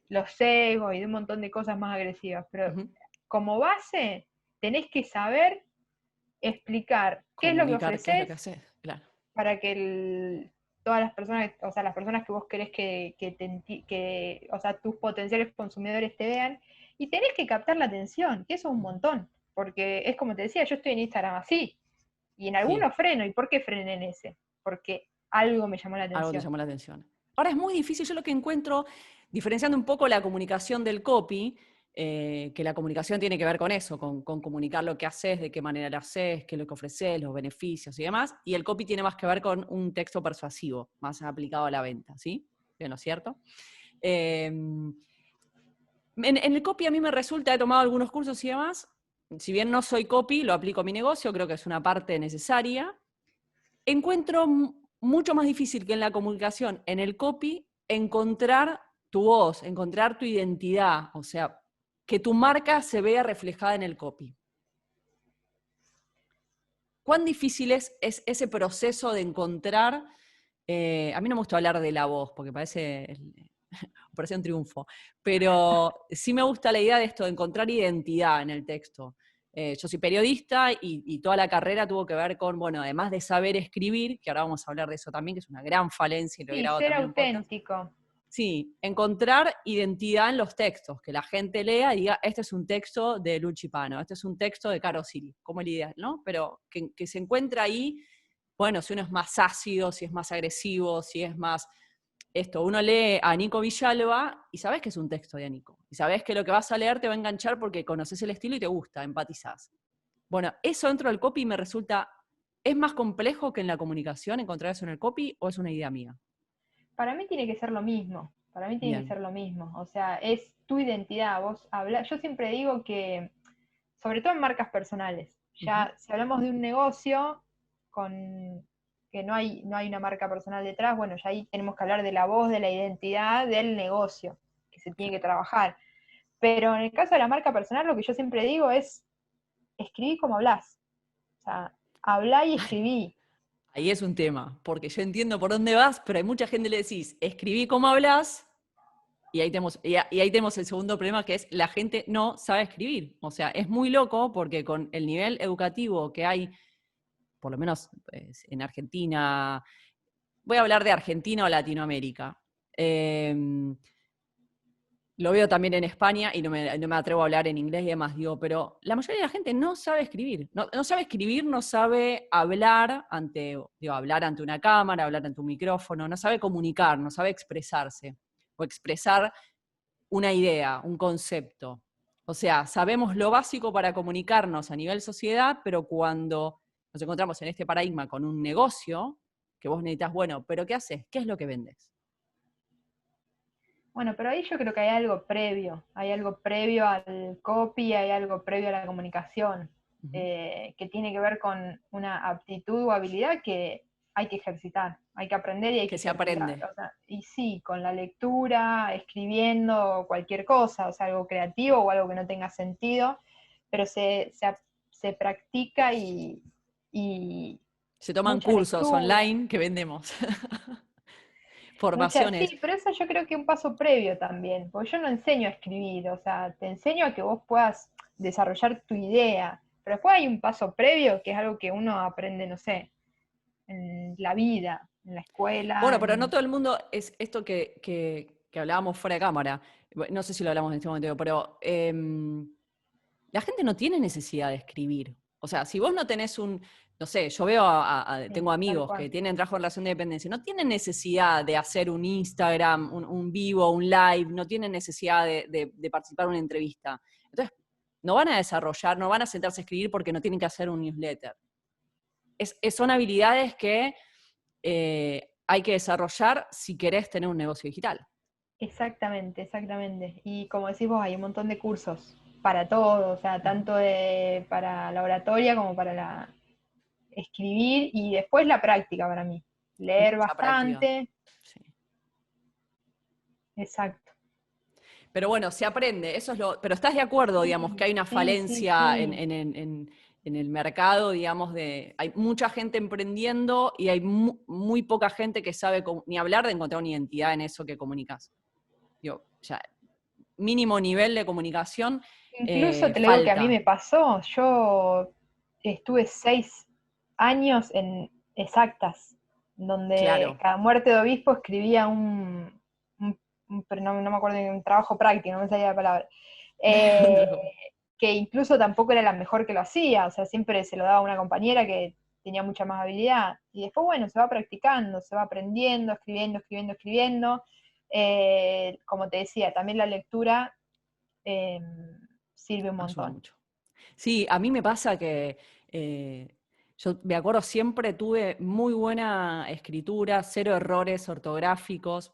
B: los sesgos y de un montón de cosas más agresivas, pero
A: Ujú.
B: como base tenés que saber explicar qué es lo que
A: Comunicar qué es lo
B: ofreces
A: que haces, claro.
B: para que todas las personas, o sea, las personas que vos querés o sea, tus potenciales consumidores te vean, y tenés que captar la atención, que eso es un montón, porque es como te decía, yo estoy en Instagram así, y en
A: Sí,
B: algunos freno, ¿y por qué frené en ese? Porque algo me llamó la
A: algo te
B: atención.
A: llamó la atención. Ahora es muy difícil, yo lo que encuentro, diferenciando un poco la comunicación del copy, que la comunicación tiene que ver con eso, con comunicar lo que haces, de qué manera lo haces, qué es lo que ofreces, los beneficios y demás, y el copy tiene más que ver con un texto persuasivo, más aplicado a la venta, ¿sí? ¿Bien, no es cierto? Eh, en el copy a mí me resulta, he tomado algunos cursos y demás, si bien no soy copy, lo aplico a mi negocio, creo que es una parte necesaria. Encuentro mucho más difícil que en la comunicación, en el copy, encontrar tu voz, encontrar tu identidad, o sea, que tu marca se vea reflejada en el copy. ¿Cuán difícil es ese proceso de encontrar? A mí no me gusta hablar de la voz, porque parece un triunfo, pero sí me gusta la idea de esto, de encontrar identidad en el texto. Yo soy periodista y toda la carrera tuvo que ver con, bueno, además de saber escribir, que ahora vamos a hablar de eso también, que es una gran falencia y lo he
B: Sí,
A: grabado
B: ser
A: también un podcast.
B: auténtico.
A: Sí, encontrar identidad en los textos, que la gente lea y diga, este es un texto de Luchi Pano, este es un texto de Caro Siri, como la idea, ¿no? Pero que se encuentra ahí, bueno, si uno es más ácido, si es más agresivo, si es más esto, uno lee a Nico Villalba y sabes que es un texto de Nico. Y sabes que lo que vas a leer te va a enganchar porque conoces el estilo y te gusta, empatizás. Bueno, eso dentro del copy me resulta, ¿es más complejo que en la comunicación encontrar eso en el copy o es una idea mía?
B: Para mí tiene que ser lo mismo, para mí tiene que
A: Bien.
B: ser lo mismo, o sea, es tu identidad, yo siempre digo que, sobre todo en marcas personales,
A: Ujú.
B: ya si hablamos de un negocio con que no hay una marca personal detrás, bueno, ya ahí tenemos que hablar de la voz, de la identidad del negocio, que se tiene que trabajar. Pero en el caso de la marca personal, lo que yo siempre digo es, escribí como hablás, o sea, hablá y escribí.
A: Ahí es un tema, porque yo entiendo por dónde vas, pero hay mucha gente que le decís, escribí como hablas, y ahí tenemos el segundo problema, que es la gente no sabe escribir. O sea, es muy loco porque con el nivel educativo que hay, por lo menos en Argentina, voy a hablar de Argentina o Latinoamérica. Lo veo también en España y no me atrevo a hablar en inglés y demás, digo, pero la mayoría de la gente no sabe escribir. No sabe escribir, no sabe hablar ante una cámara, hablar ante un micrófono, no sabe comunicar, no sabe expresarse o expresar una idea, un concepto. O sea, sabemos lo básico para comunicarnos a nivel sociedad, pero cuando nos encontramos en este paradigma con un negocio, que vos necesitas, bueno, pero ¿qué haces? ¿Qué es lo que vendes?
B: Bueno, pero ahí yo creo que hay algo previo al copy, hay algo previo a la comunicación,
A: Ujú.
B: que tiene que ver con una aptitud o habilidad que hay que ejercitar, hay que aprender y hay
A: Que
B: que
A: se
B: ejercitar.
A: aprende.
B: O sea, y sí, con la lectura, escribiendo, cualquier cosa, o sea, algo creativo o algo que no tenga sentido, pero se practica y
A: Se toman
B: mucha
A: cursos
B: lectura.
A: online que vendemos.
B: Sí,
A: Formaciones.
B: pero eso yo creo que es un paso previo también, porque yo no enseño a escribir, o sea, te enseño a que vos puedas desarrollar tu idea, pero después hay un paso previo que es algo que uno aprende, no sé, en la vida, en la escuela,
A: Bueno, pero no todo el mundo es esto que hablábamos fuera de cámara. No sé si lo hablamos en este momento, pero la gente no tiene necesidad de escribir. O sea, si vos no tenés no sé, yo veo,
B: sí,
A: tengo
B: tal
A: amigos que
B: cual.
A: tienen trabajo en relación de dependencia, no tienen necesidad de hacer un Instagram, un vivo, un live, no tienen necesidad de participar en una entrevista. Entonces, no van a desarrollar, no van a sentarse a escribir porque no tienen que hacer un newsletter. Son habilidades que hay que desarrollar si querés tener un negocio digital.
B: Exactamente, exactamente. Y como decís vos, hay un montón de cursos para todo, o sea,
A: Ujú.
B: tanto para la oratoria como para escribir y después la práctica para mí. Leer
A: Mucha práctica.
B: bastante,
A: Sí.
B: exacto.
A: Pero bueno, se aprende, pero estás de acuerdo, digamos, que
B: Sí,
A: hay una
B: sí, sí,
A: falencia
B: sí.
A: en el mercado, digamos, hay mucha gente emprendiendo y hay muy poca gente que sabe ni hablar de encontrar una identidad en eso que comunicas. Digo, ya, mínimo nivel de comunicación
B: Incluso te lo digo que a mí
A: falta.
B: me pasó, yo estuve 6 años en exactas, donde
A: Claro.
B: cada muerte de obispo escribía pero no me acuerdo, un trabajo práctico, no me salía la palabra, eh, que incluso tampoco era la mejor que lo hacía, o sea, siempre se lo daba a una compañera que tenía mucha más habilidad, y después, bueno, se va practicando, se va aprendiendo, escribiendo, escribiendo, escribiendo, como te decía, también la lectura eh, sirve un
A: Ayuda
B: montón.
A: mucho. Sí, a mí me pasa que yo me acuerdo siempre tuve muy buena escritura, cero errores ortográficos,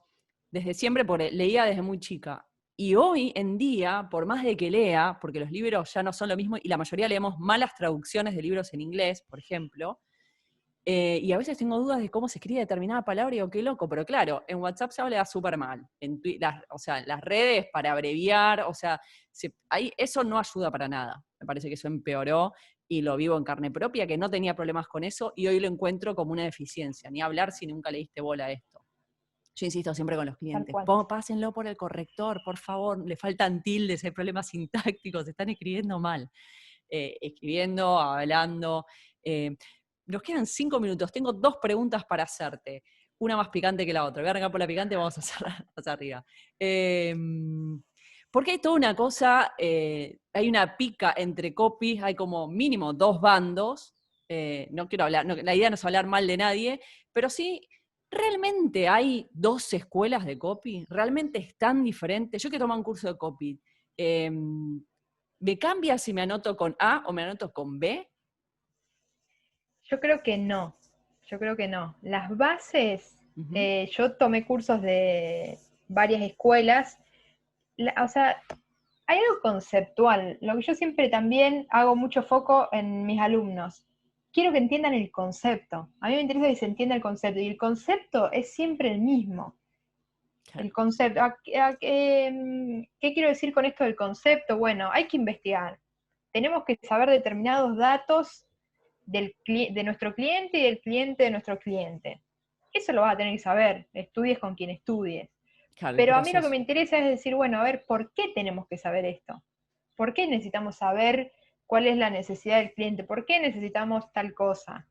A: desde siempre leía desde muy chica. Y hoy en día, por más de que lea, porque los libros ya no son lo mismo y la mayoría leemos malas traducciones de libros en inglés, por ejemplo, y a veces tengo dudas de cómo se escribe determinada palabra y digo, qué loco, pero claro, en WhatsApp se habla súper mal. O sea, las redes para abreviar, o sea, ahí, eso no ayuda para nada. Me parece que eso empeoró y lo vivo en carne propia, que no tenía problemas con eso y hoy lo encuentro como una deficiencia. Ni hablar si nunca le diste bola a esto. Yo insisto siempre con los
B: Tal
A: clientes,
B: cual.
A: pásenlo por el corrector, por favor, le faltan tildes, hay problemas sintácticos, están escribiendo mal. Escribiendo, hablando. Eh, nos quedan 5 minutos. Tengo 2 preguntas para hacerte. Una más picante que la otra. Voy a arrancar por la picante y vamos a cerrar hacia arriba. Porque hay toda una cosa, hay una pica entre copies, hay como mínimo 2 bandos. No quiero hablar, la idea no es hablar mal de nadie, pero sí, ¿realmente hay 2 escuelas de copy? ¿Realmente es tan diferente? Yo que tomo un curso de copy. Eh, ¿Me cambia si me anoto con A o me anoto con B?
B: Yo creo que no, yo creo que no. Las bases,
A: Ujú.
B: yo tomé cursos de varias escuelas, o sea, hay algo conceptual, lo que yo siempre también hago mucho foco en mis alumnos. Quiero que entiendan el concepto. A mí me interesa que se entienda el concepto, y el concepto es siempre el mismo. El
A: Claro,
B: concepto. ¿Qué quiero decir con esto del concepto? Bueno, hay que investigar. Tenemos que saber determinados datos de nuestro cliente y del cliente de nuestro cliente. Eso lo vas a tener que saber, estudies con quien estudies.
A: claro, el
B: Pero a mí lo que me
A: proceso.
B: interesa es decir, bueno, a ver, ¿por qué tenemos que saber esto? ¿Por qué necesitamos saber cuál es la necesidad del cliente? ¿Por qué necesitamos tal cosa?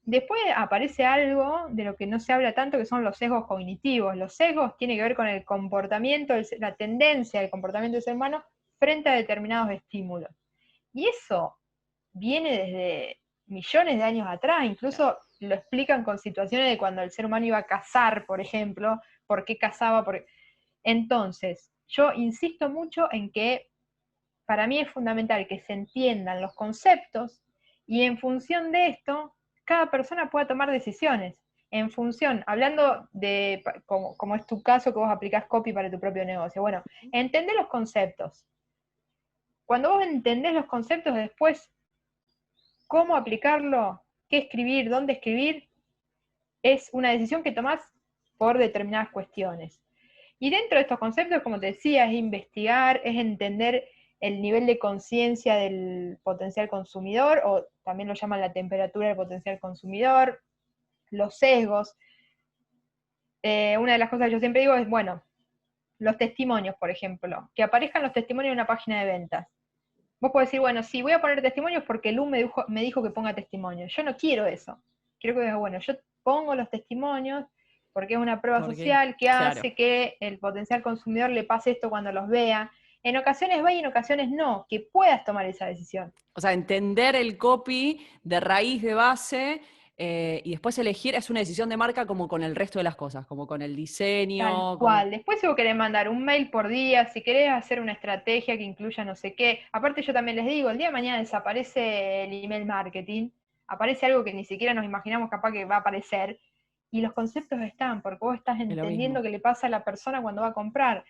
B: Después aparece algo de lo que no se habla tanto, que son los sesgos cognitivos. Los sesgos tienen que ver con el comportamiento, la tendencia del comportamiento del ser humano frente a determinados estímulos. Y eso viene desde millones de años atrás,
A: Claro.
B: incluso lo explican con situaciones de cuando el ser humano iba a cazar, por ejemplo, por qué cazaba. Entonces, yo insisto mucho en que para mí es fundamental que se entiendan los conceptos y en función de esto, cada persona pueda tomar decisiones. En función, hablando de, como es tu caso, que vos aplicás copy para tu propio negocio. Bueno, entender los conceptos. Cuando vos entendés los conceptos, después cómo aplicarlo, qué escribir, dónde escribir, es una decisión que tomás por determinadas cuestiones. Y dentro de estos conceptos, como te decía, es investigar, es entender el nivel de conciencia del potencial consumidor, o también lo llaman la temperatura del potencial consumidor, los sesgos. Una de las cosas que yo siempre digo es, bueno, los testimonios, por ejemplo, que aparezcan los testimonios en una página de ventas. Vos podés decir, bueno, sí, voy a poner testimonios porque Lu me dijo que ponga testimonios. Yo no quiero eso. Quiero que digas, bueno, yo pongo los testimonios porque es una prueba
A: ¿Por qué?
B: social que
A: Claro.
B: hace que el potencial consumidor le pase esto cuando los vea. En ocasiones va y en ocasiones no, que puedas tomar esa decisión.
A: O sea, entender el copy de raíz, de base, y después elegir es una decisión de marca como con el resto de las cosas, como con el
B: Tal
A: diseño, como...
B: cual. Después si vos querés mandar un mail por día, si querés hacer una estrategia que incluya no sé qué. Aparte yo también les digo, el día de mañana desaparece el email marketing, aparece algo que ni siquiera nos imaginamos capaz que va a aparecer. y los conceptos están, porque vos estás
A: Es lo
B: entendiendo
A: mismo.
B: qué le pasa a la persona cuando va a comprar,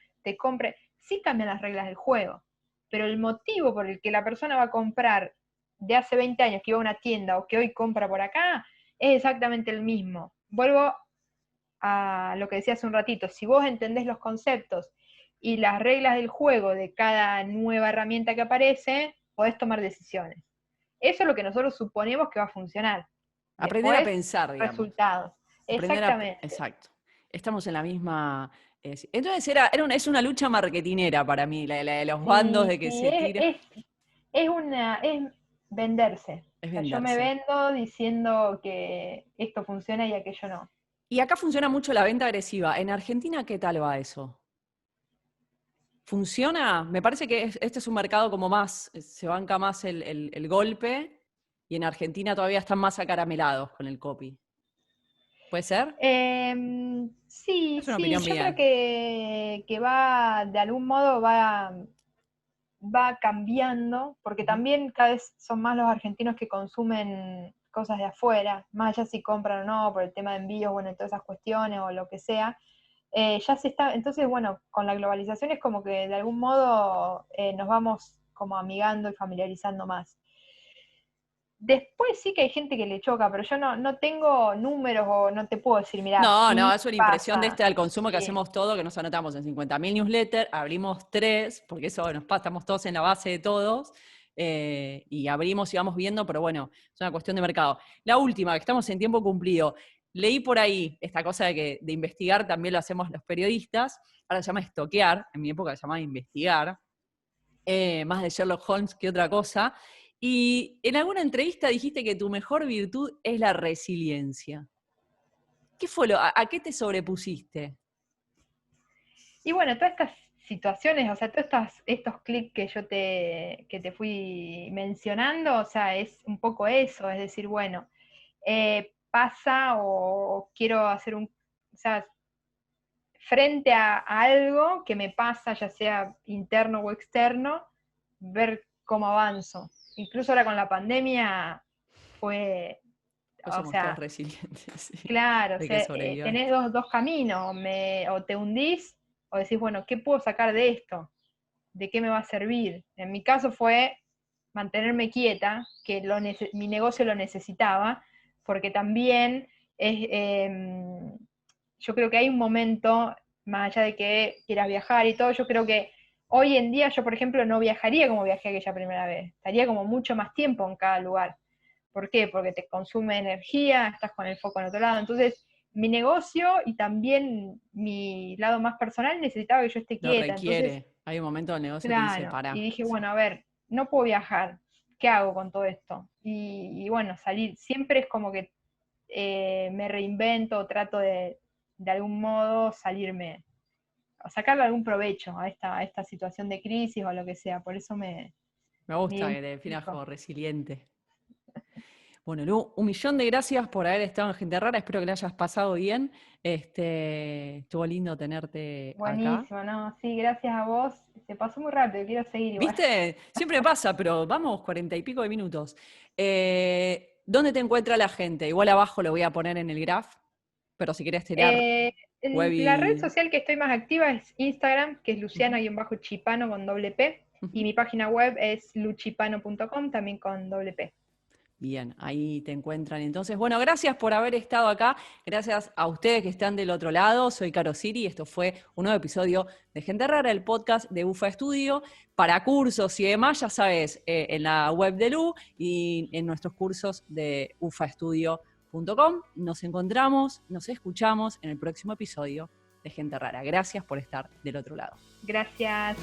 B: sí cambian las reglas del juego, pero el motivo por el que la persona va a comprar de hace 20 años que iba a una tienda o que hoy compra por acá, es exactamente el mismo. Vuelvo a lo que decía hace un ratito, si vos entendés los conceptos y las reglas del juego de cada nueva herramienta que aparece, podés tomar decisiones. Eso es lo que nosotros suponemos que va a funcionar.
A: Aprender a
B: Después,
A: pensar, digamos.
B: resultados. Exactamente.
A: Exacto. Estamos en la misma... entonces es una lucha marketinera para mí, la de los bandos
B: Sí,
A: de que
B: sí,
A: se tira.
B: es venderse.
A: Es
B: O sea, yo me
A: venderse.
B: vendo diciendo que esto funciona y aquello no.
A: Y acá funciona mucho la venta agresiva. ¿En Argentina qué tal va eso? ¿Funciona? Me parece que este es un mercado como más, se banca más el golpe y en Argentina todavía están más acaramelados con el copy. ¿Puede ser?
B: Sí,
A: Es una
B: sí,
A: opinión
B: yo creo
A: mía.
B: que va, de algún modo va cambiando, porque
A: Ujú.
B: también cada vez son más los argentinos que consumen cosas de afuera, más allá si compran o no, por el tema de envíos, bueno, todas esas cuestiones o lo que sea. Ya se está, entonces, bueno, con la globalización es como que de algún modo nos vamos como amigando y familiarizando más. Después sí que hay gente que le choca, pero yo no tengo números o no te puedo decir, mira,
A: No, no,
B: sí
A: es una impresión de
B: pasa.
A: este al consumo que
B: Sí,
A: hacemos todo, que nos anotamos en 50.000 newsletters, abrimos 3, porque eso nos pasa, estamos todos en la base de todos, y abrimos y vamos viendo, pero bueno, es una cuestión de mercado. La última, que estamos en tiempo cumplido. Leí por ahí esta cosa de investigar, también lo hacemos los periodistas, ahora se llama estoquear, en mi época se llamaba investigar, más de Sherlock Holmes que otra cosa, y en alguna entrevista dijiste que tu mejor virtud es la resiliencia. ¿Qué fue a qué te sobrepusiste?
B: y bueno, todas estas situaciones, o sea, estos clics que te fui mencionando, o sea, es un poco eso, es decir, bueno, pasa o quiero hacer o sea, frente a algo que me pasa, ya sea interno o externo, ver cómo avanzo. Incluso ahora con la pandemia fue,
A: Pues
B: o
A: somos todos
B: sea,
A: resilientes, sí,
B: claro, o
A: de que
B: sea,
A: sobreviva.
B: tenés dos caminos, o te hundís o decís, bueno, ¿qué puedo sacar de esto? ¿De qué me va a servir? En mi caso fue mantenerme quieta, que mi negocio lo necesitaba, porque también yo creo que hay un momento, más allá de que quieras viajar y todo, yo creo que hoy en día yo, por ejemplo, no viajaría como viajé aquella primera vez, estaría como mucho más tiempo en cada lugar. ¿Por qué? Porque te consume energía, estás con el foco en otro lado. Entonces, mi negocio y también mi lado más personal necesitaba que yo esté
A: Lo
B: quieta. Entonces,
A: requiere. Hay un momento del negocio que te dice,
B: claro, y
A: pará.
B: dije,
A: Sí.
B: bueno, a ver, no puedo viajar, ¿qué hago con todo esto? Y bueno, salir, siempre es como que me reinvento, trato de algún modo salirme, o sacarle algún provecho a esta situación de crisis o lo que sea, por eso
A: Me
B: me
A: gusta que te definas
B: identifico.
A: como resiliente. Bueno, Lu, un millón de gracias por haber estado en Gente Rara. Espero que le hayas pasado bien. Estuvo lindo tenerte acá.
B: Buenísimo, ¿no? Sí, gracias a vos, se pasó muy rápido, quiero seguir igual.
A: ¿Viste? Siempre pasa, pero vamos 40 y pico de minutos. ¿Dónde te encuentra la gente? Igual abajo lo voy a poner en el graph, pero si querés tirar web
B: En la red
A: y...
B: social que estoy más activa es Instagram, que es
A: Ujú,
B: Luciana-Chipano con doble P, y
A: ujú.
B: mi página web es luchipano.com, también con doble P.
A: Bien, ahí te encuentran. Entonces, bueno, gracias por haber estado acá. Gracias a ustedes que están del otro lado. Soy Caro Siri y esto fue un nuevo episodio de Gente Rara, el podcast de UFA Estudio. Para cursos y demás, ya sabes, en la web de Lu y en nuestros cursos de ufaestudio.com. Nos encontramos, nos escuchamos en el próximo episodio de Gente Rara. Gracias por estar del otro lado.
B: Gracias.